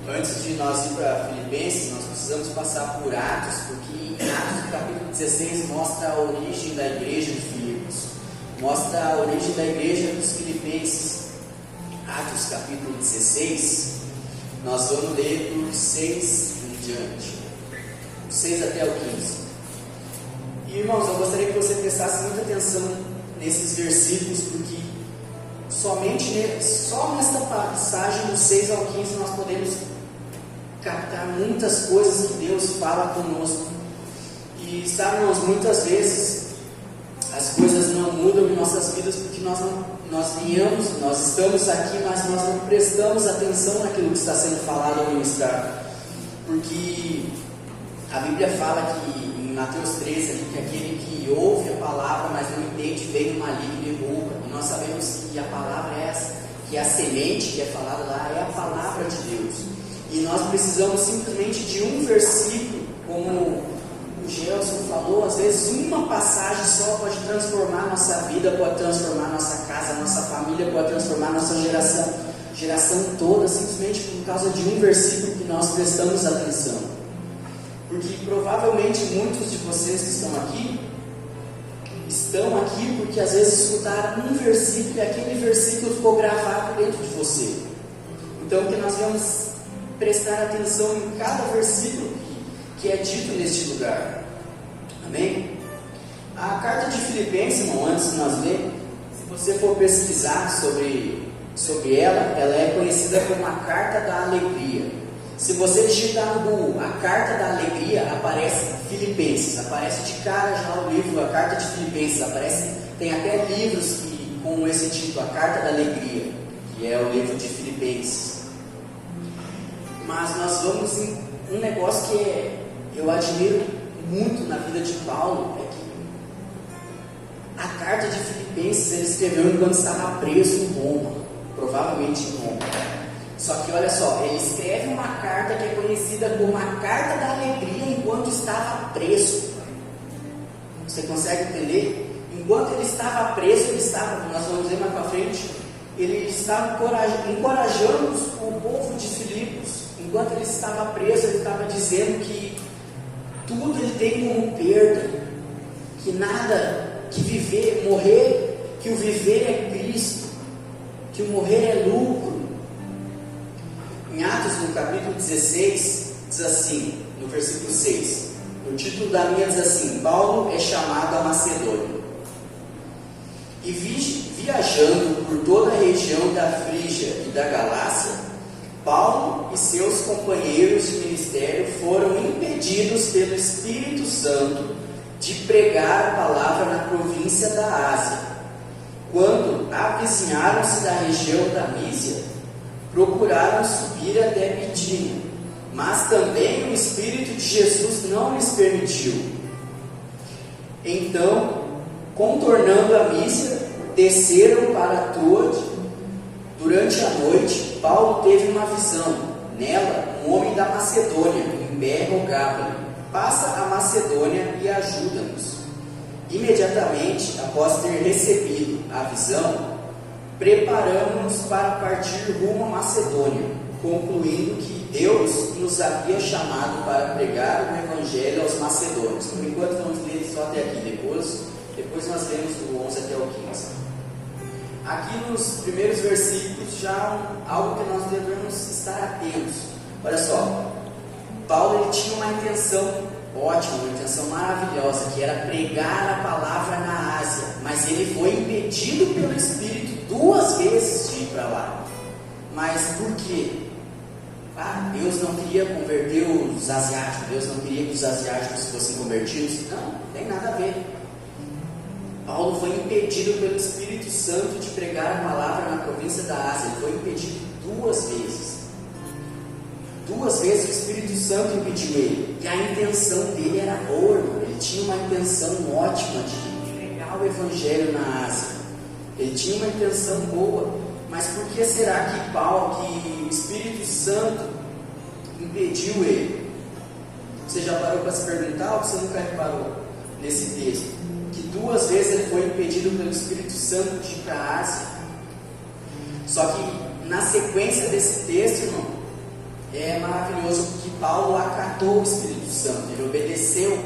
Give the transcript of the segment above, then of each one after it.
Antes de nós ir para Filipenses, nós precisamos passar por Atos, porque em Atos, no capítulo 16, mostra a origem da igreja de Filipos, mostra a origem da igreja dos Filipenses. Atos, capítulo 16, nós vamos ler do 6 em diante, do 6 até o 15. E, irmãos, eu gostaria que você prestasse muita atenção nesses versículos, porque só nesta passagem do 6 ao 15 nós podemos captar muitas coisas que Deus fala conosco. E sabe, irmãos, muitas vezes as coisas não mudam em nossas vidas porque nós estamos aqui, mas nós não prestamos atenção naquilo que está sendo falado ao ministrar. Porque a Bíblia fala que em Mateus 13 ali, que aquele que ouve a palavra mas não entende vem do maligno e rouba. E nós sabemos que a palavra é essa, que a semente que é falada lá é a palavra de Deus. E nós precisamos simplesmente de um versículo, como o Gelson falou, às vezes uma passagem só pode transformar a nossa vida, pode transformar a nossa casa, a nossa família, pode transformar a nossa geração toda, simplesmente por causa de um versículo que nós prestamos atenção. Porque provavelmente muitos de vocês que estão aqui porque às vezes escutaram um versículo e aquele versículo ficou gravado dentro de você. Então que nós vamos prestar atenção em cada versículo que é dito neste lugar. Amém? A carta de Filipenses, irmão, antes de nós ler, se você for pesquisar sobre ela é conhecida como a carta da alegria. Se você digitar no Google a carta da alegria, aparece Filipenses, aparece de cara já o livro, a carta de Filipenses, tem até livros com esse título, a carta da alegria, que é o livro de Filipenses. Mas nós vamos em um negócio que eu admiro muito na vida de Paulo, é que a carta de Filipenses ele escreveu enquanto estava preso em Roma, provavelmente em Roma. Só que olha só, ele escreve uma carta que é conhecida como a carta da alegria enquanto estava preso. Você consegue entender? Enquanto ele estava preso, nós vamos ver mais para frente, ele estava encorajando o povo de Filipos. Enquanto ele estava preso, ele estava dizendo que tudo ele tem como perda, que nada, que o viver é Cristo, que o morrer é lucro. Em Atos, no capítulo 16, diz assim, no versículo 6, o título da minha diz assim: Paulo é chamado a Macedônia. E viajando por toda a região da Frígia e da Galácia, Paulo e seus companheiros de ministério foram impedidos pelo Espírito Santo de pregar a palavra na província da Ásia. Quando avizinharam-se da região da Mísia, procuraram subir até Bitínia, mas também o Espírito de Jesus não lhes permitiu. Então, contornando a Mísia, desceram para Troade. Durante a noite, Paulo teve uma visão. Nela, um homem da Macedônia, em pé, rogava-lhe: passa a Macedônia e ajuda-nos. Imediatamente, após ter recebido a visão, preparamos-nos para partir rumo a Macedônia, concluindo que Deus nos havia chamado para pregar o Evangelho aos macedônios. Por enquanto vamos ler só até aqui, depois nós lemos do 11 até o 15. Aqui nos primeiros versículos já algo que nós devemos estar atentos. Olha só, Paulo ele tinha uma intenção ótima, uma intenção maravilhosa, que era pregar a palavra na Ásia, mas ele foi impedido pelo Espírito 2 vezes de ir para lá. Mas por quê? Deus não queria converter os asiáticos, Deus não queria que os asiáticos fossem convertidos? Não tem nada a ver. Paulo foi impedido pelo Espírito Santo de pregar a palavra na província da Ásia. Ele foi impedido 2 vezes. 2 vezes o Espírito Santo impediu ele. E a intenção dele era boa, ele tinha uma intenção ótima de pregar o Evangelho na Ásia. Ele tinha uma intenção boa. Mas por que será que o Espírito Santo impediu ele? Você já parou para se perguntar ou você nunca reparou nesse texto? Que 2 vezes ele foi impedido pelo Espírito Santo de ir para a Ásia. Só que na sequência desse texto, irmão, é maravilhoso porque Paulo acatou o Espírito Santo, ele obedeceu,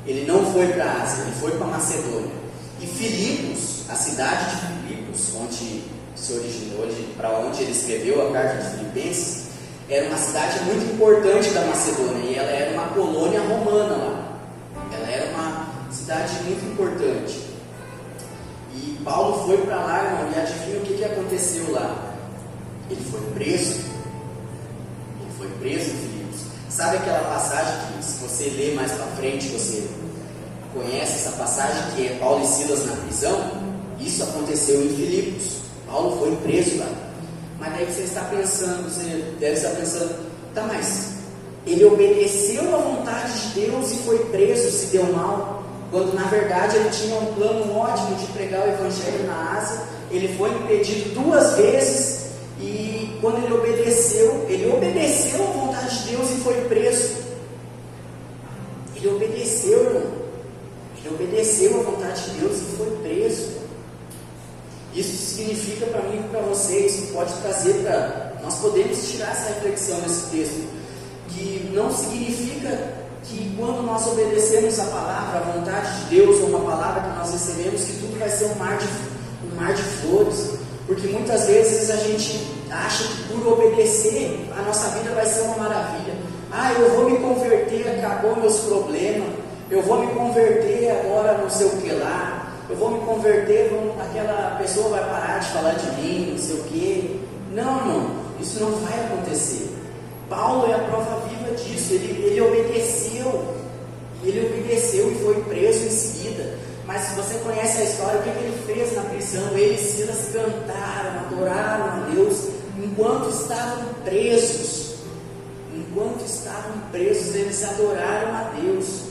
ele não foi para a Ásia, ele foi para Macedônia. E Filipos, a cidade de Filipos, onde se originou, para onde ele escreveu a carta de Filipenses, era uma cidade muito importante da Macedônia, e ela era uma colônia romana lá. Ela era uma cidade muito importante. E Paulo foi para lá, irmão, e adivinha o que aconteceu lá? Ele foi preso. Ele foi preso em Filipos. Sabe aquela passagem que, se você ler mais para frente, você conhece essa passagem, que é Paulo e Silas na prisão? Isso aconteceu em Filipos. Paulo foi preso lá. Mas daí você está pensando, você deve estar pensando, tá, mas ele obedeceu à vontade de Deus e foi preso, se deu mal, quando na verdade ele tinha um plano ótimo de pregar o Evangelho na Ásia. Ele foi impedido 2 vezes, e quando ele obedeceu à vontade de Deus e foi preso. Ele obedeceu, irmão. Ele obedeceu à vontade de Deus e foi preso. Isso significa para mim e para vocês, que pode trazer para... Nós podemos tirar essa reflexão nesse texto, que não significa que quando nós obedecemos a palavra, a vontade de Deus, ou uma palavra que nós recebemos, que tudo vai ser um mar de flores. Porque muitas vezes a gente acha que por obedecer, a nossa vida vai ser uma maravilha. Eu vou me converter, acabou meus problemas. Eu vou me converter agora, não sei o que lá. Eu vou me converter, aquela pessoa vai parar de falar de mim, não sei o que. Não, isso não vai acontecer. Paulo é a prova viva disso. Ele obedeceu e foi preso em seguida. Mas se você conhece a história, o que ele fez na prisão? Ele e Silas cantaram, adoraram a Deus enquanto estavam presos. Enquanto estavam presos, eles adoraram a Deus.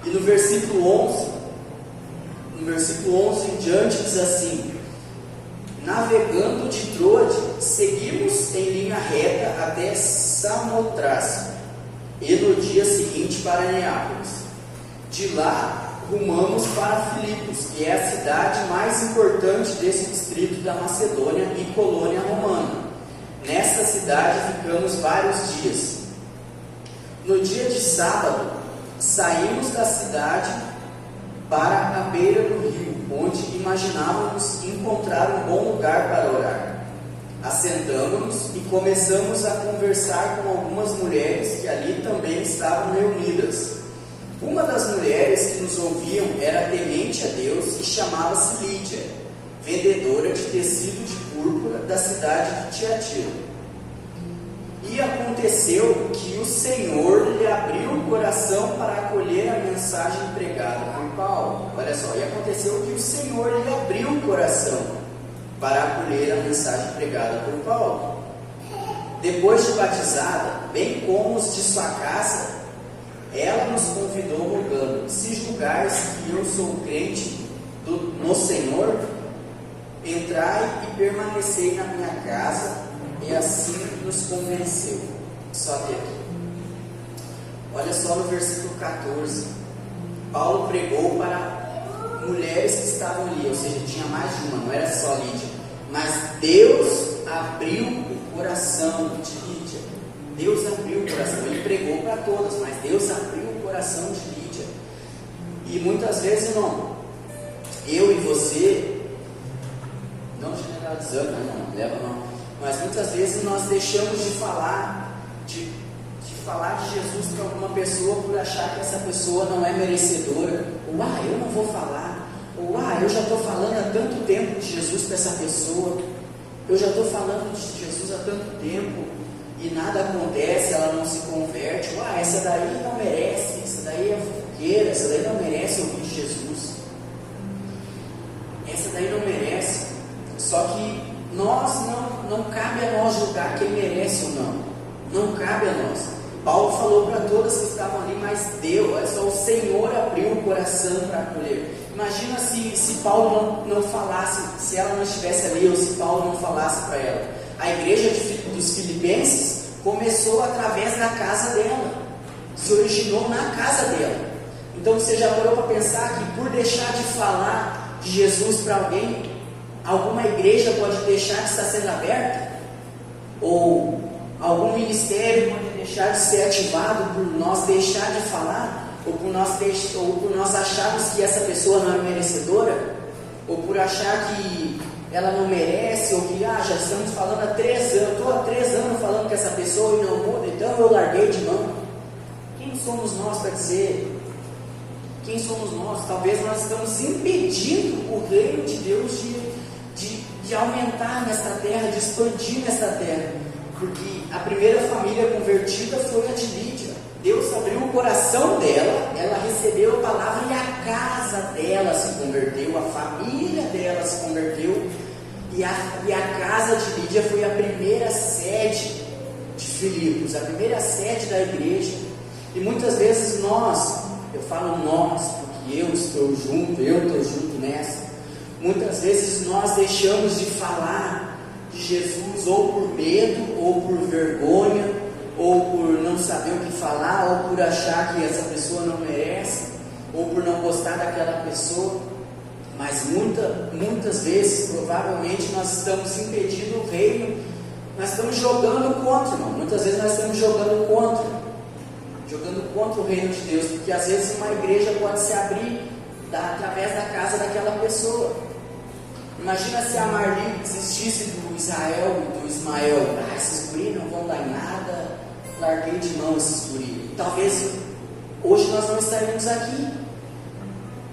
E no versículo 11 em diante diz assim: navegando de Troade, seguimos em linha reta até Samotrace, e no dia seguinte para Neápolis. De lá rumamos para Filipos, que é a cidade mais importante desse distrito da Macedônia e colônia romana. Nesta cidade ficamos vários dias. No dia de sábado, saímos da cidade para a beira do rio, onde imaginávamos encontrar um bom lugar para orar. Assentamos-nos e começamos a conversar com algumas mulheres que ali também estavam reunidas. Uma das mulheres que nos ouviam era temente a Deus e chamava-se Lídia, vendedora de tecido de púrpura da cidade de Tiatira. E aconteceu que o Senhor lhe abriu o coração para acolher a mensagem pregada por Paulo. Olha só, e aconteceu que o Senhor lhe abriu o coração para acolher a mensagem pregada por Paulo. Depois de batizada, bem como os de sua casa, ela nos convidou rogando: se julgais que eu sou crente no Senhor, entrai e permanecei na minha casa. E assim nos convenceu. Só até aqui. Olha só no versículo 14. Paulo pregou para mulheres que estavam ali, ou seja, tinha mais de uma, não era só Lídia. Mas Deus abriu o coração de Lídia. Deus abriu o coração. Ele pregou para todas, mas Deus abriu o coração de Lídia. E muitas vezes, irmão, eu e você, não generalizando, não leva não. Mas muitas vezes nós deixamos de falar de Jesus para alguma pessoa por achar que essa pessoa não é merecedora. Ou eu não vou falar. Ou eu já estou falando há tanto tempo de Jesus para essa pessoa. Eu já estou falando de Jesus há tanto tempo e nada acontece, ela não se converte. Essa daí não merece, essa daí é fofoqueira, essa daí não merece ouvir de Jesus. Essa daí não merece. Só que não cabe a nós julgar quem merece ou não. Não cabe a nós. Paulo falou para todas que estavam ali, mas Deus, só o Senhor abriu o coração para acolher. Imagina se Paulo não falasse, se ela não estivesse ali, ou se Paulo não falasse para ela. A igreja dos Filipenses começou através da casa dela, se originou na casa dela. Então você já parou para pensar que por deixar de falar de Jesus para alguém, alguma igreja pode deixar de estar sendo aberta? Ou Algum ministério pode deixar de ser ativado por nós deixar de falar, ou por nós acharmos que essa pessoa não é merecedora, ou por achar que ela não merece, ou que já estamos falando há 3 anos, estou há 3 anos falando com essa pessoa e não muda, então eu larguei de mão. Quem somos nós para dizer? Quem somos nós? Talvez nós estamos impedindo o reino de Deus de aumentar nesta terra, de expandir nesta terra. Porque a primeira família convertida foi a de Lídia. Deus abriu o coração dela, ela recebeu a palavra e a casa dela se converteu, a família dela se converteu. E a casa de Lídia foi a primeira sede de Filipos, a primeira sede da igreja. E muitas vezes eu falo nós, porque eu estou junto nessa. Muitas vezes nós deixamos de falar de Jesus ou por medo, ou por vergonha, ou por não saber o que falar, ou por achar que essa pessoa não merece, ou por não gostar daquela pessoa. Mas muitas vezes, provavelmente, nós estamos impedindo o reino, nós estamos jogando contra, irmão. Muitas vezes nós estamos jogando contra o reino de Deus, porque às vezes uma igreja pode se abrir através da casa daquela pessoa. Imagina se a Marli desistisse do Israel e do Ismael. Esses guri não vão dar em nada, larguei de mão esses guri. Talvez hoje nós não estaríamos aqui,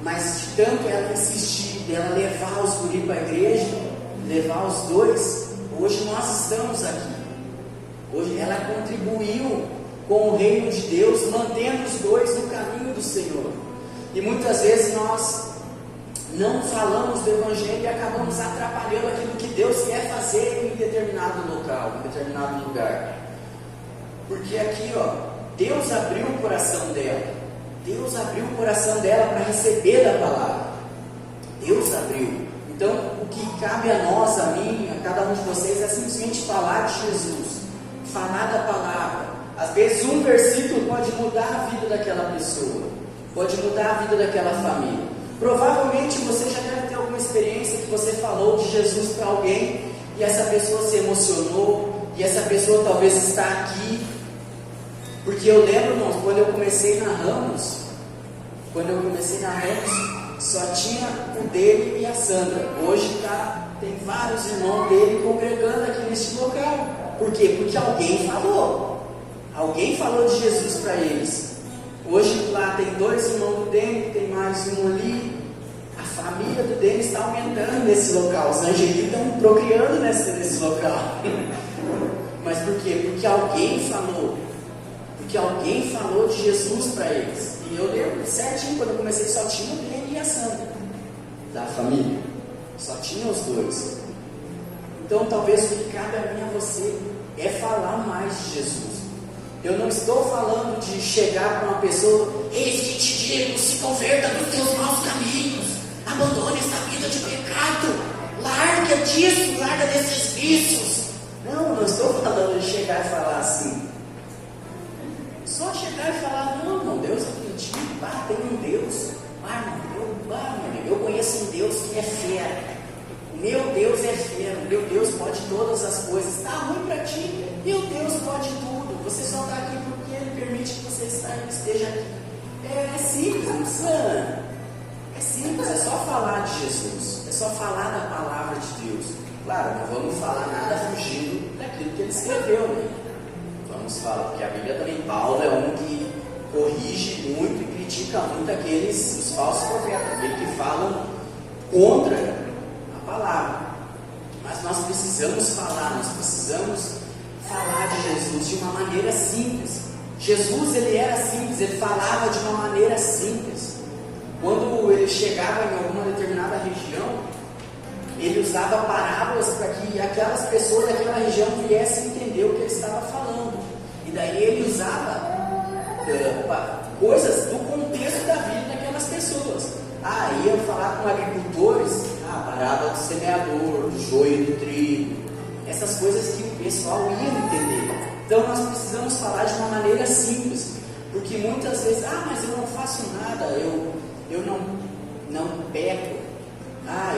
mas de tanto ela insistir, dela levar os guri para a igreja, levar os dois, hoje nós estamos aqui. Hoje ela contribuiu com o reino de Deus, mantendo os dois no caminho do Senhor. E muitas vezes nós não falamos do Evangelho e acabamos atrapalhando aquilo que Deus quer fazer em determinado local, em determinado lugar. Porque aqui, Deus abriu o coração dela. Deus abriu o coração dela para receber da palavra. Deus abriu. Então, o que cabe a nós, a mim, a cada um de vocês, é simplesmente falar de Jesus, falar da palavra. Às vezes um versículo pode mudar a vida daquela pessoa, pode mudar a vida daquela família. Provavelmente você já deve ter alguma experiência que você falou de Jesus para alguém e essa pessoa se emocionou, e essa pessoa talvez está aqui. Porque eu lembro, irmãos, quando eu comecei na Ramos, só tinha o dele e a Sandra. Hoje tem vários irmãos dele congregando aqui neste local. Por quê? Porque alguém falou de Jesus para eles. Hoje lá tem 2 irmãos do Dene, tem mais um ali. A família do Dene está aumentando nesse local. Os angelinos estão procriando nesse local. Mas por quê? Porque alguém falou de Jesus para eles. E eu lembro certinho, quando eu comecei, só tinha o Dene e a Sandra da família. Só tinha os 2. Então talvez o que cabe a mim e a você é falar mais de Jesus. Eu não estou falando de chegar para uma pessoa: eis que te digo, se converta dos teus maus caminhos, abandone essa vida de pecado, larga disso, larga desses vícios. Não estou falando de chegar e falar assim. Só chegar e falar: não, Deus é contigo, tem um Deus, eu conheço um Deus que é fera. Meu Deus é fera, meu Deus pode todas as coisas. Está ruim para ti? Meu Deus pode tudo. Você só está aqui porque Ele permite que você esteja aqui. É simples, não precisa. É simples, é só falar de Jesus. É só falar da palavra de Deus. Claro, não vamos falar nada fugindo daquilo que Ele escreveu, né? Vamos falar, porque a Bíblia também, Paulo é um que corrige muito e critica muito os falsos profetas, aqueles que falam contra a palavra. Mas nós precisamos falar de Jesus de uma maneira simples. Jesus, ele era simples, ele falava de uma maneira simples. Quando ele chegava em alguma determinada região, ele usava parábolas para que aquelas pessoas daquela região viessem entender o que ele estava falando. E daí ele usava coisas do contexto da vida daquelas pessoas. Ia falar com agricultores, parábola do semeador, do joio e do trigo, essas coisas que o pessoal ia entender. Então nós precisamos falar de uma maneira simples, porque muitas vezes, mas eu não faço nada, eu não peco,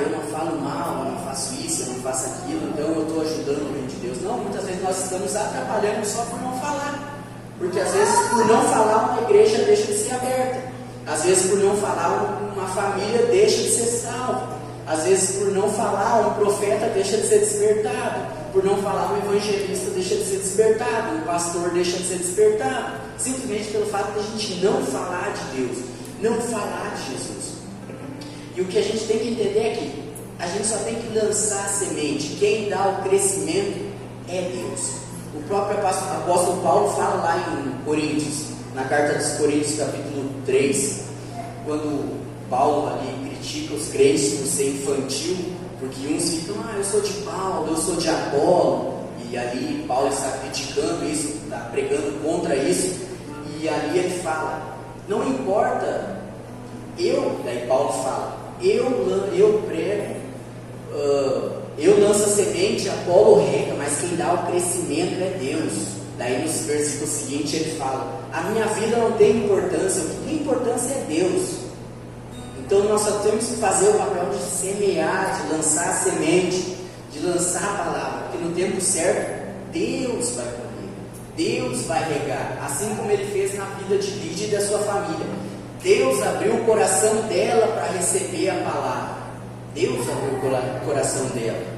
eu não falo mal, eu não faço isso, eu não faço aquilo, então eu estou ajudando o reino de Deus. Não, muitas vezes nós estamos atrapalhando só por não falar. Porque às vezes por não falar uma igreja deixa de ser aberta. Às vezes por não falar uma família deixa de ser salva. Às vezes por não falar um profeta deixa de ser despertado. Por não falar um evangelista deixa de ser despertado. Um pastor deixa de ser despertado. Simplesmente pelo fato de a gente não falar de Deus, não falar de Jesus. E o que a gente tem que entender é que a gente só tem que lançar a semente. Quem dá o crescimento é Deus. O próprio apóstolo Paulo fala lá em Coríntios, na carta dos Coríntios, capítulo 3, quando Paulo ali critica os crentes por ser infantil, porque uns ficam, eu sou de Paulo, eu sou de Apolo, e ali Paulo está criticando isso, está pregando contra isso, e ali ele fala, não importa, daí Paulo fala, eu prego, eu lanço a semente, Apolo rega, mas quem dá o crescimento é Deus. Daí nos versículos seguintes ele fala, a minha vida não tem importância, o que tem importância é Deus. Então nós só temos que fazer o papel de semear, de lançar a semente, de lançar a palavra, porque no tempo certo Deus vai colher, Deus vai regar, assim como ele fez na vida de Lídia e da sua família. Deus abriu o coração dela para receber a palavra. Deus abriu o coração dela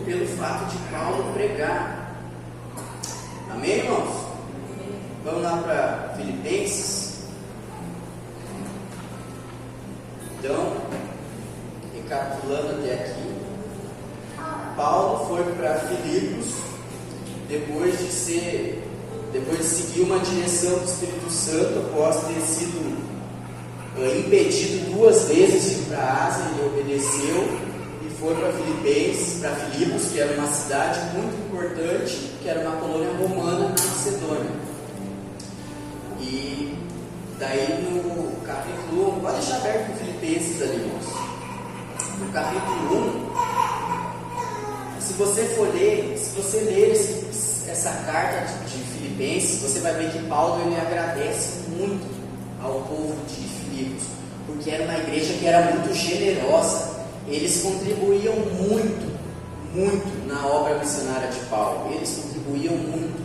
pelo fato de Paulo pregar. Amém, irmãos? Vamos lá para Filipenses. Então, recapitulando até aqui, Paulo foi para Filipos depois de seguir uma direção do Espírito Santo, após ter sido impedido 2 vezes de ir para a Ásia. Ele obedeceu e foi para Filipos, que era uma cidade muito importante, que era uma colônia romana na Macedônia. E daí no capítulo 1, pode deixar aberto com Filipenses ali, irmãos. No capítulo 1, se você ler essa carta de Filipenses, você vai ver que Paulo ele agradece muito ao povo de Filipos, porque era uma igreja que era muito generosa. Eles contribuíam muito na obra missionária de Paulo. Eles contribuíam muito,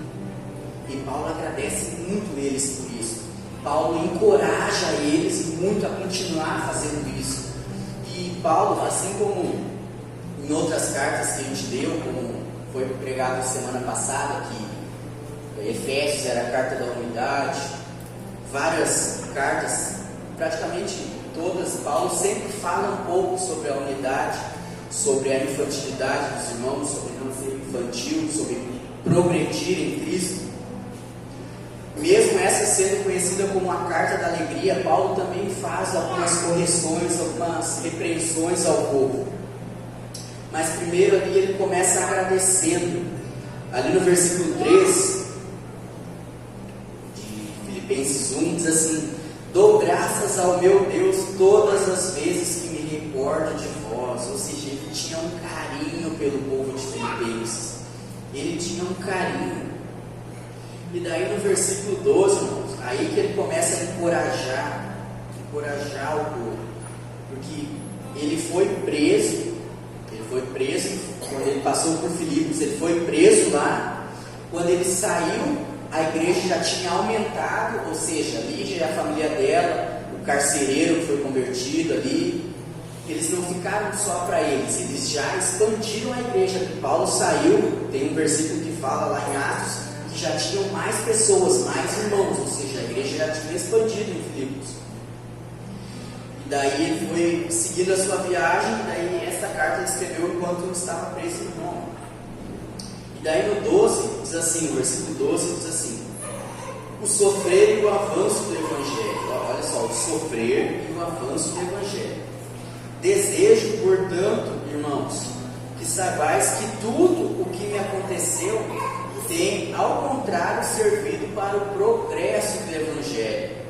e Paulo agradece muito eles por isso. Paulo encoraja eles muito a continuar fazendo isso. E Paulo, assim como em outras cartas que a gente deu, como foi pregado semana passada, que Efésios era a carta da unidade, várias cartas, praticamente todas, Paulo sempre fala um pouco sobre a unidade, sobre a infantilidade dos irmãos, sobre não ser infantil, sobre progredir em Cristo. Mesmo essa sendo conhecida como a carta da alegria, Paulo também faz algumas correções, algumas repreensões ao povo. Mas primeiro ali ele começa agradecendo. Ali no versículo 3 de Filipenses 1 diz assim: dou graças ao meu Deus todas as vezes que me recordo de vós. Ou seja, ele tinha um carinho pelo povo de Filipenses. Ele tinha um carinho. E daí no versículo 12, irmãos, aí que ele começa a encorajar o povo. Porque ele foi preso quando ele passou por Filipos, ele foi preso lá. Quando ele saiu, a igreja já tinha aumentado, ou seja, Lídia e a família dela, o carcereiro que foi convertido ali, eles não ficaram só para eles já expandiram a igreja. Paulo saiu, tem um versículo que fala lá em Atos, que já tinham mais pessoas, mais irmãos, ou seja, a igreja já tinha expandido em Filipos. E daí ele foi seguindo a sua viagem, e daí essa carta ele escreveu enquanto estava preso em Roma. E daí no 12, diz assim, no versículo 12 diz assim: o sofrer e o avanço do Evangelho. Olha só, o sofrer e o avanço do Evangelho. Desejo, portanto, irmãos, que saibais que tudo o que me aconteceu tem, ao contrário, servido para o progresso do Evangelho.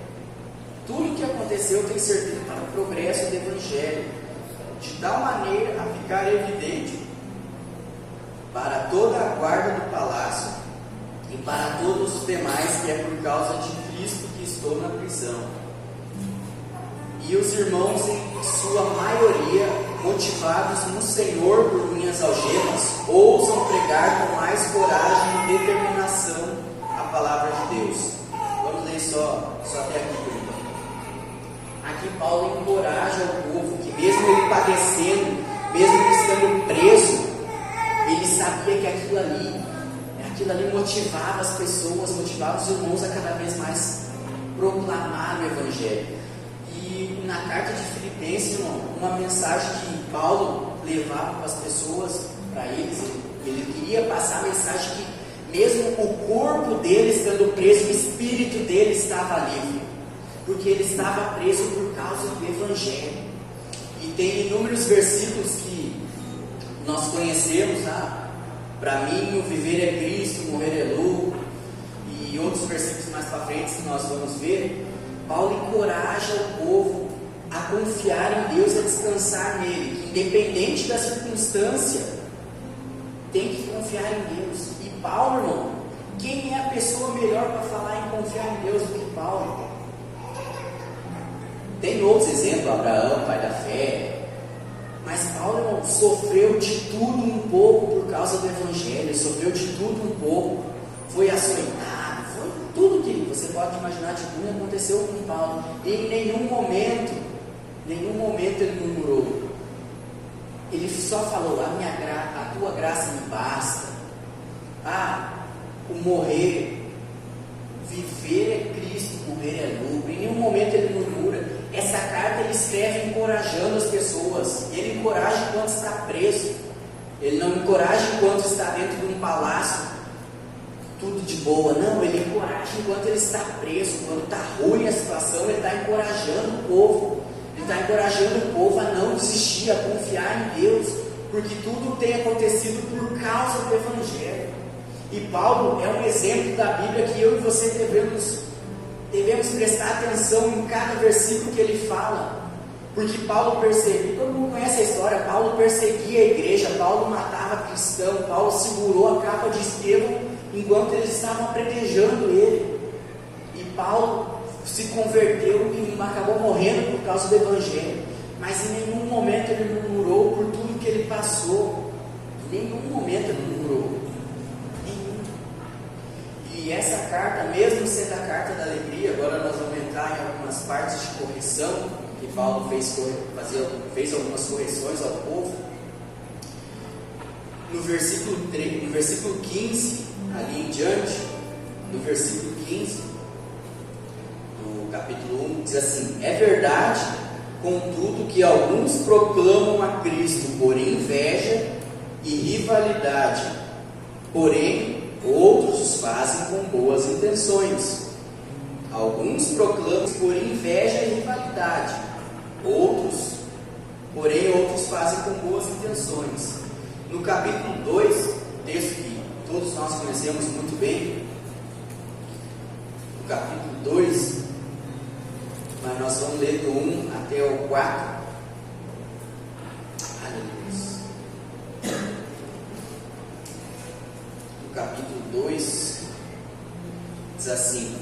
Tudo o que aconteceu tem servido para o progresso do Evangelho, de tal maneira a ficar evidente para toda a guarda do palácio e para todos os demais que é por causa de Cristo que estou na prisão. E os irmãos, em sua maioria, motivados no Senhor por minhas algemas, ousam pregar pregar com mais coragem e determinação a palavra de Deus. Vamos ler só até aqui por enquanto. Aqui Paulo encoraja o povo que mesmo ele padecendo, mesmo ele estando preso, ele sabia que aquilo ali motivava as pessoas, motivava os irmãos a cada vez mais proclamar o Evangelho. E na carta de Filipenses, irmão, uma mensagem que Paulo levava para as pessoas, para eles, ele queria passar a mensagem que mesmo o corpo dele estando preso, o espírito dele estava livre, porque ele estava preso por causa do Evangelho. E tem inúmeros versículos que nós conhecemos, para mim o viver é Cristo, morrer é lucro, e outros versículos mais para frente que nós vamos ver. Paulo encoraja o povo a confiar em Deus, a descansar nele, que independente da circunstância, tem que confiar em Deus. E Paulo, irmão, quem é a pessoa melhor para falar em confiar em Deus do que Paulo? Tem outros exemplos, Abraão, pai da fé, mas Paulo, irmão, sofreu de tudo um pouco por causa do Evangelho, ele sofreu de tudo um pouco, foi açoitado, foi tudo que você pode imaginar de ruim aconteceu com Paulo. E em nenhum momento ele murmurou. Ele só falou: a tua graça me basta. O morrer, viver é Cristo, morrer é lucro. Em nenhum momento ele murmura. Essa carta ele escreve encorajando as pessoas. Ele encoraja enquanto está preso. Ele não encoraja enquanto está dentro de um palácio, tudo de boa. Não, ele encoraja enquanto ele está preso. Quando está ruim a situação, ele está encorajando o povo. Ele está encorajando o povo a não desistir, a confiar em Deus, porque tudo tem acontecido por causa do Evangelho. E Paulo é um exemplo da Bíblia que eu e você devemos prestar atenção em cada versículo que ele fala, porque Paulo perseguia, todo mundo conhece a história, Paulo perseguia a igreja, Paulo matava cristão, Paulo segurou a capa de Estevão enquanto eles estavam apedrejando ele, e Paulo se converteu e acabou morrendo por causa do Evangelho, mas em nenhum momento ele murmurou por tudo que ele passou, em nenhum momento ele murmurou. E essa carta, mesmo sendo a carta da alegria, agora nós vamos entrar em algumas partes de correção, que Paulo fez algumas correções ao povo. No versículo 15, ali em diante, no versículo 15, do capítulo 1, diz assim: é verdade, contudo, que alguns proclamam a Cristo por inveja e rivalidade, porém outros os fazem com boas intenções. Alguns proclamam por inveja e rivalidade, outros fazem com boas intenções. No capítulo 2, texto que todos nós conhecemos muito bem, no capítulo 2, mas nós vamos ler do 1 até o 4. Capítulo 2 diz assim: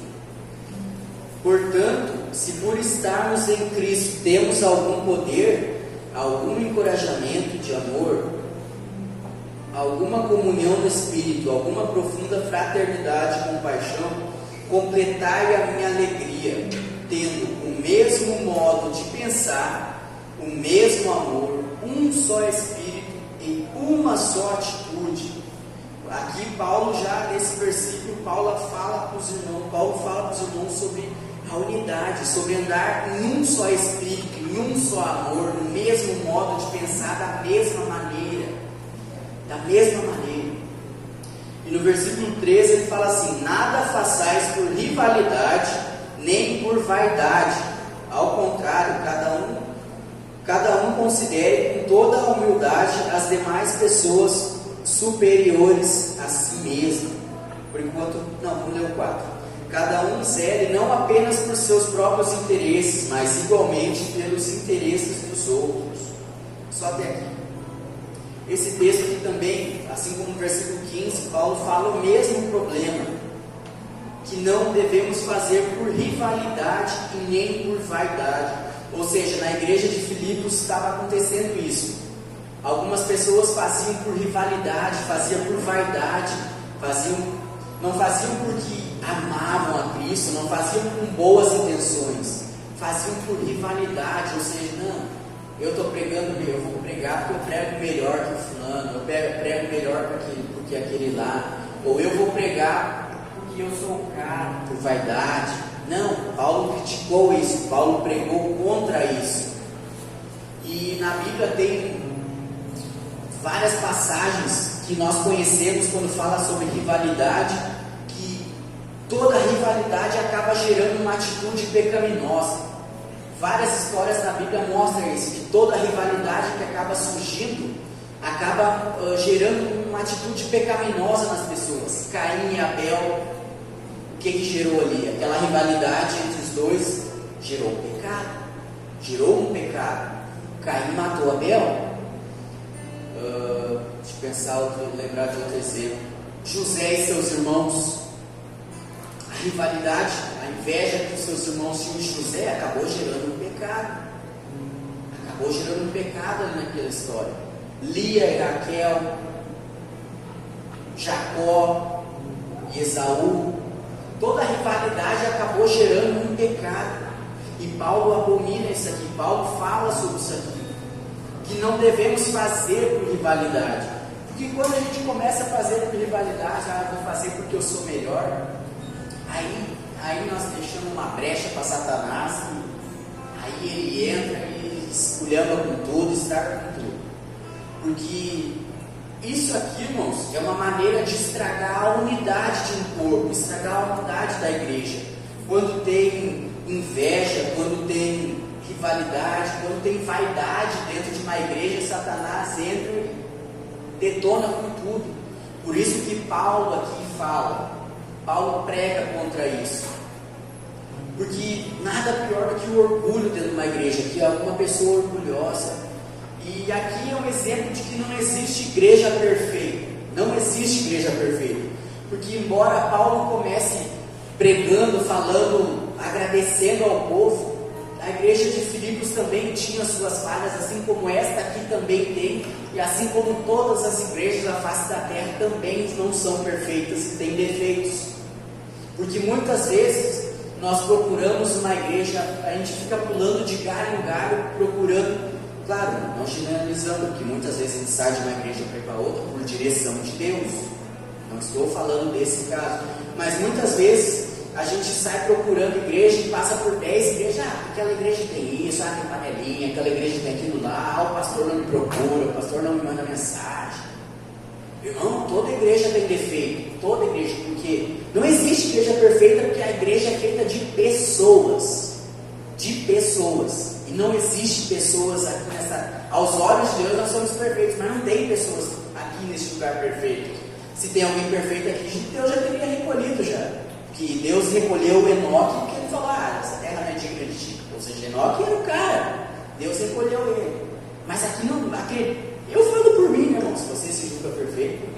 portanto, se por estarmos em Cristo temos algum poder, algum encorajamento de amor, alguma comunhão no Espírito, alguma profunda fraternidade e compaixão, completai a minha alegria, tendo o mesmo modo de pensar, o mesmo amor, um só Espírito e uma só atitude. Aqui Paulo, já nesse versículo, Paulo fala para os irmãos sobre a unidade, sobre andar em um só Espírito, em um só amor, no mesmo modo de pensar, da mesma maneira. E no versículo 13 ele fala assim: nada façais por rivalidade, nem por vaidade, ao contrário, cada um considere com toda a humildade as demais pessoas superiores a si mesmo. Por enquanto, vamos ler o 4. Cada um zele não apenas por seus próprios interesses, mas igualmente pelos interesses dos outros. Só até aqui. Esse texto aqui também, assim como no versículo 15, Paulo fala o mesmo problema, que não devemos fazer por rivalidade e nem por vaidade. Ou seja, na igreja de Filipos estava acontecendo isso. Algumas pessoas faziam por rivalidade, faziam por vaidade, não faziam porque amavam a Cristo, não faziam com boas intenções, faziam por rivalidade, ou seja, não, eu estou pregando, eu vou pregar porque eu prego melhor que o fulano, eu prego melhor do que aquele lá, ou eu vou pregar porque eu sou o cara, por vaidade. Não, Paulo criticou isso, Paulo pregou contra isso. E na Bíblia tem várias passagens que nós conhecemos quando fala sobre rivalidade, que toda rivalidade acaba gerando uma atitude pecaminosa. Várias histórias na Bíblia mostram isso, que toda rivalidade que acaba surgindo acaba gerando uma atitude pecaminosa nas pessoas. Caim e Abel, o que gerou ali? Aquela rivalidade entre os dois gerou um pecado. Caim matou Abel. Deixa eu pensar, lembrar de outro exemplo. José e seus irmãos, a rivalidade, a inveja que os seus irmãos tinham de José acabou gerando um pecado ali naquela história. Lia e Raquel, Jacó e Esaú, toda a rivalidade acabou gerando um pecado. E Paulo abomina isso aqui, Paulo fala sobre isso aqui, que não devemos fazer por rivalidade. Porque quando a gente começa a fazer por rivalidade, eu vou fazer porque eu sou melhor, aí nós deixamos uma brecha para Satanás, aí ele entra e esculhamba com tudo, estraga com tudo. Porque isso aqui, irmãos, é uma maneira de estragar a unidade de um corpo, estragar a unidade da igreja. Quando tem inveja, quando tem rivalidade, quando tem vaidade dentro de uma igreja, Satanás entra e detona com tudo. Por isso que Paulo aqui fala, Paulo prega contra isso. Porque nada pior do que o orgulho dentro de uma igreja, que é uma pessoa orgulhosa. E aqui é um exemplo de que não existe igreja perfeita. Não existe igreja perfeita. Porque embora Paulo comece pregando, falando, agradecendo ao povo, a igreja de Filipos também tinha suas falhas, assim como esta aqui também tem, e assim como todas as igrejas da face da terra também não são perfeitas e têm defeitos. Porque muitas vezes nós procuramos uma igreja, a gente fica pulando de galho em galho, procurando, claro, não generalizando, porque muitas vezes a gente sai de uma igreja para ir para outra por direção de Deus. Não estou falando desse caso, mas muitas vezes a gente sai procurando igreja e passa por 10 igrejas. Aquela igreja tem isso, tem panelinha, aquela igreja tem aquilo lá, o pastor não me procura, o pastor não me manda mensagem. Irmão, toda igreja tem defeito, toda igreja, porque não existe igreja perfeita, porque a igreja é feita de pessoas, e não existe pessoas aqui aos olhos de Deus nós somos perfeitos, mas não tem pessoas aqui nesse lugar perfeito. Se tem alguém perfeito aqui, Deus já teria recolhido já. Que Deus recolheu Enoque, porque ele falou, essa terra não é digna de ti. Ou seja, Enoque era o cara, Deus recolheu ele. Mas aqui não, eu falo por mim, meu irmão, se você se julga perfeito,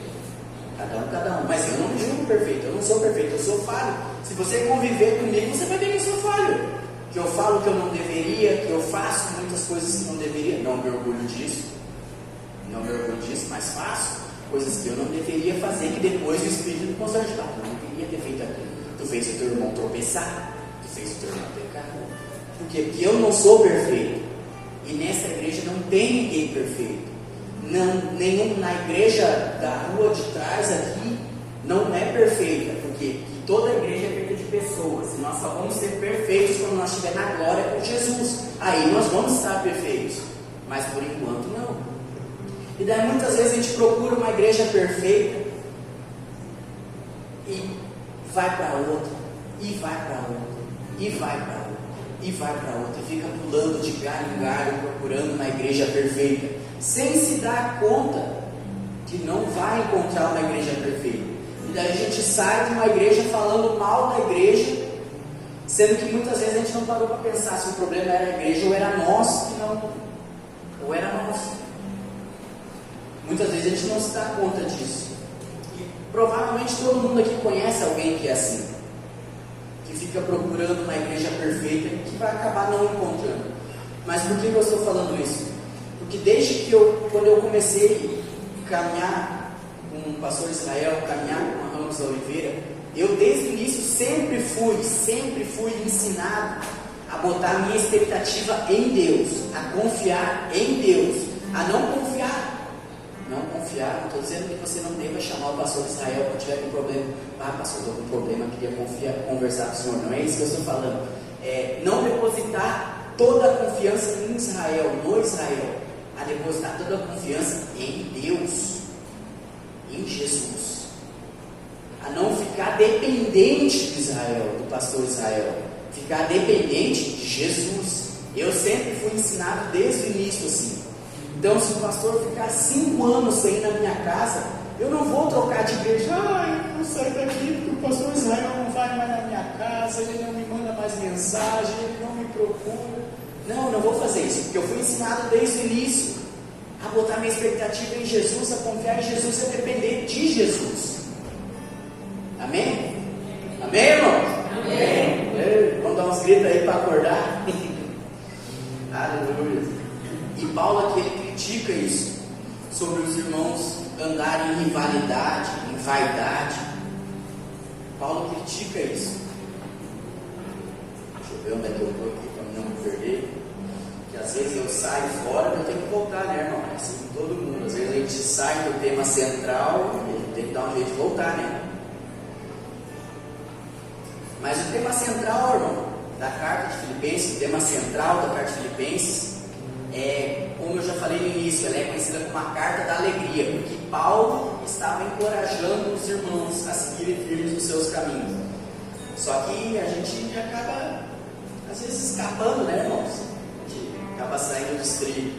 cada um, mas eu não me julgo perfeito, eu não sou perfeito, eu sou falho. Se você conviver comigo, você vai ver que eu sou falho, que eu falo que eu não deveria, que eu faço muitas coisas que não deveria, não me orgulho disso, mas faço coisas que eu não deveria fazer, que depois o Espírito me constrange, eu não queria ter feito aquilo. Tu fez o teu irmão tropeçar, tu fez o teu irmão pecar. Por quê? Porque eu não sou perfeito. E nessa igreja não tem ninguém perfeito. Nenhum na igreja da rua de trás aqui não é perfeita. Porque toda a igreja é feita de pessoas. E nós só vamos ser perfeitos quando nós estivermos na glória com Jesus. Aí nós vamos estar perfeitos. Mas por enquanto não. E daí muitas vezes a gente procura uma igreja perfeita e vai para outra, e vai para outra, e vai para outra, e vai para outra, e fica pulando de galho em galho, procurando uma igreja perfeita, sem se dar conta que não vai encontrar uma igreja perfeita. E daí a gente sai de uma igreja falando mal da igreja, sendo que muitas vezes a gente não parou para pensar se o problema era a igreja ou era nós que não, ou era nós. Muitas vezes a gente não se dá conta disso. E provavelmente todo mundo aqui conhece alguém que é assim, que fica procurando uma igreja perfeita e que vai acabar não encontrando. Mas por que eu estou falando isso? Porque quando eu comecei a caminhar com o pastor Israel, caminhar com a Ramos da Oliveira, eu desde o início sempre fui ensinado a botar minha expectativa em Deus, a confiar em Deus, a não confiar. Não estou dizendo que você não deva chamar o pastor Israel quando tiver com problema. Pastor, estou com problema, queria conversar com o senhor. Não é isso que eu estou falando. Não depositar toda a confiança em Israel, no Israel, a depositar toda a confiança em Deus, em Jesus. A não ficar dependente de Israel, do pastor Israel, ficar dependente de Jesus. Eu sempre fui ensinado desde o início assim. Então, se o pastor ficar 5 anos sem ir na minha casa, eu não vou trocar de igreja. Eu não saio daqui porque o pastor Israel não vai mais na minha casa, ele não me manda mais mensagem, ele não me procura. Não vou fazer isso, porque eu fui ensinado desde o início a botar minha expectativa em Jesus, a confiar em Jesus, a depender de Jesus. Amém? Amém, irmão? Amém. Vamos dar uns gritos aí para acordar? Aleluia. E Paulo aqui, ele critica isso, sobre os irmãos andarem em rivalidade, em vaidade. Paulo critica isso. Deixa eu ver onde é que eu estou aqui para não me perder. Que às vezes eu saio fora e eu tenho que voltar, né, irmão? É assim com todo mundo. Às vezes a gente sai do tema central e a gente tem que dar um jeito de voltar, né? Mas o tema central, irmão, da carta de Filipenses, o tema central da carta de Filipenses, como eu já falei no início, ela é conhecida como a carta da alegria, porque Paulo estava encorajando os irmãos a seguirem firmes nos seus caminhos. Só que a gente acaba, às vezes, escapando, né, irmãos? A gente acaba saindo dos trilhos.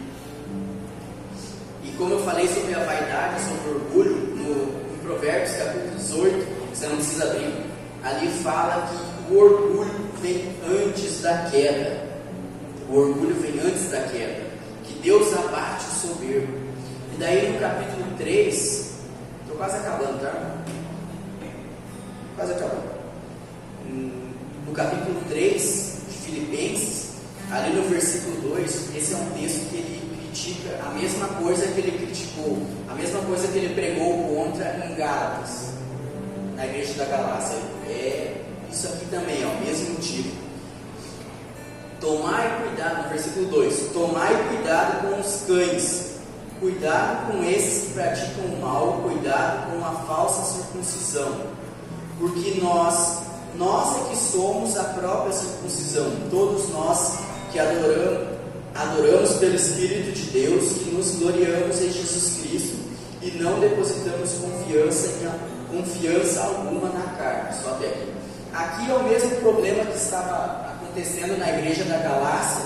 E como eu falei sobre a vaidade, sobre o orgulho, em Provérbios capítulo 18, você não precisa abrir, ali fala que o orgulho vem antes da queda. O orgulho vem antes da queda, que Deus abate o soberbo. E daí no capítulo 3, estou quase acabando, tá? Quase acabando. No capítulo 3 de Filipenses, ali no versículo 2, esse é um texto que ele critica a mesma coisa que ele criticou, a mesma coisa que ele pregou contra em Gálatas, na igreja da Galácia. É isso aqui também, o mesmo tipo. Tomai cuidado, no versículo 2, tomai cuidado com os cães, cuidado com esses que praticam o mal, cuidado com a falsa circuncisão, porque nós é que somos a própria circuncisão, todos nós que adoramos pelo Espírito de Deus, que nos gloriamos em Jesus Cristo e não depositamos confiança alguma na carne. Só até aqui. Aqui é o mesmo problema que estava acontecendo na igreja da Galácia,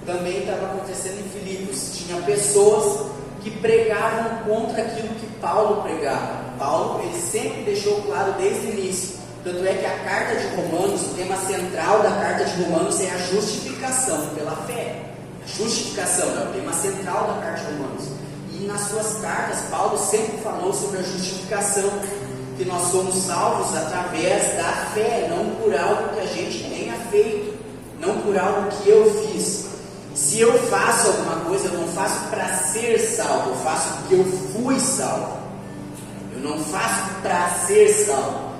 também estava acontecendo em Filipos. Tinha pessoas que pregavam contra aquilo que Paulo pregava. Paulo, ele sempre deixou claro desde o início. Tanto é que a carta de Romanos, o tema central da carta de Romanos é a justificação pela fé. A justificação é o tema central da carta de Romanos. E nas suas cartas, Paulo sempre falou sobre a justificação, que nós somos salvos através da fé, não por algo que a gente tenha feito, não por algo que eu fiz. Se eu faço alguma coisa, eu não faço para ser salvo, eu faço porque eu fui salvo. Eu não faço para ser salvo.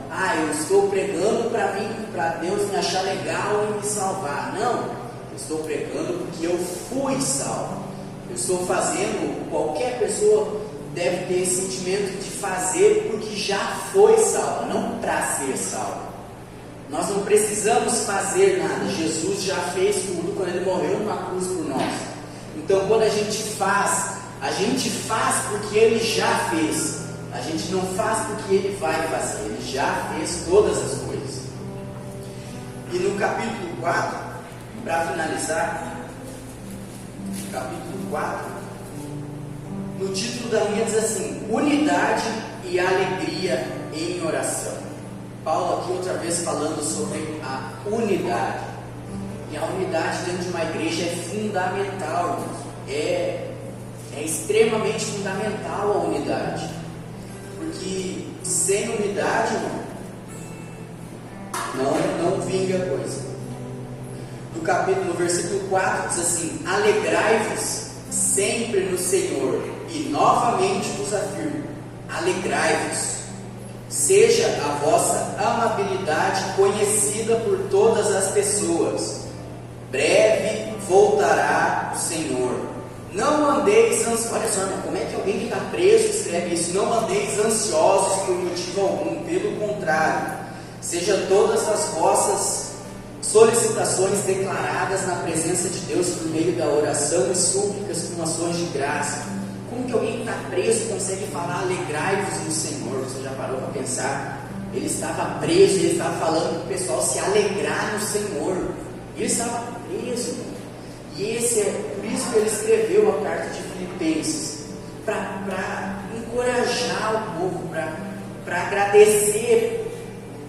Eu estou pregando para Deus me achar legal e me salvar. Não, eu estou pregando porque eu fui salvo. Eu estou fazendo, qualquer pessoa deve ter esse sentimento de fazer porque já foi salvo, não para ser salvo. Nós não precisamos fazer nada, Jesus já fez tudo quando Ele morreu numa cruz por nós. Então quando a gente faz porque Ele já fez. A gente não faz porque Ele vai fazer, Ele já fez todas as coisas. E no capítulo 4, para finalizar, capítulo 4, no título da linha diz assim: unidade e alegria em oração. Paulo aqui outra vez falando sobre a unidade. E a unidade dentro de uma igreja é fundamental, é extremamente fundamental a unidade. Porque sem unidade, não vinga a coisa. No versículo 4 diz assim: alegrai-vos sempre no Senhor, e novamente vos afirmo, alegrai-vos. Seja a vossa amabilidade conhecida por todas as pessoas. Breve voltará o Senhor. Não andeis ansiosos. Olha só, como é que alguém que está preso escreve isso? Não andeis ansiosos por motivo algum. Pelo contrário, seja todas as vossas solicitações declaradas na presença de Deus por meio da oração e súplicas com ações de graça. Como que alguém que está preso consegue falar alegrai-vos no Senhor? Você já parou para pensar? Ele estava preso e ele estava falando para o pessoal se alegrar no Senhor. Ele estava preso. E por isso que ele escreveu a carta de Filipenses, para encorajar o povo, para agradecer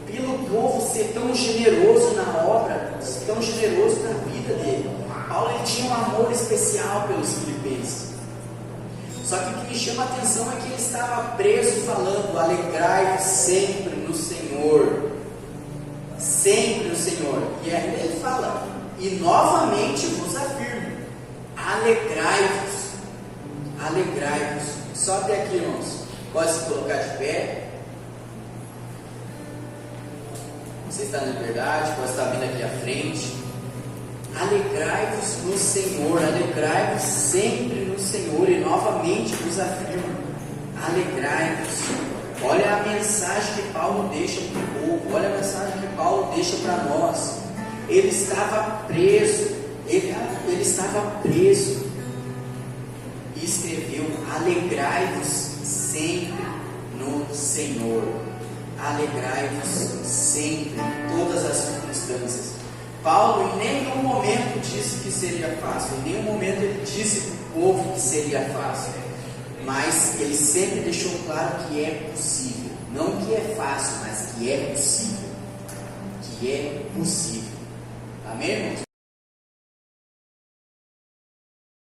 pelo povo ser tão generoso na obra, tão generoso na vida dele. Paulo ele tinha um amor especial pelos filipenses. Só que o que me chama a atenção é que ele estava preso falando, alegrai-vos sempre no Senhor. Sempre no Senhor. E aí ele fala, e novamente vos afirmo, alegrai-vos. Alegrai-vos. Sobe aqui, irmãos. Pode se colocar de pé. Você está na liberdade, pode estar vindo aqui à frente. Alegrai-vos no Senhor, alegrai-vos sempre no Senhor, e novamente vos afirmo, alegrai-vos. Olha a mensagem que Paulo deixa para o povo, olha a mensagem que Paulo deixa para nós. Ele estava preso, ele estava preso, e escreveu, alegrai-vos sempre no Senhor, alegrai-vos sempre, em todas as circunstâncias. Paulo em nenhum momento disse que seria fácil, em nenhum momento ele disse para o povo que seria fácil, mas ele sempre deixou claro que é possível, não que é fácil, mas que é possível, Amém, irmãos?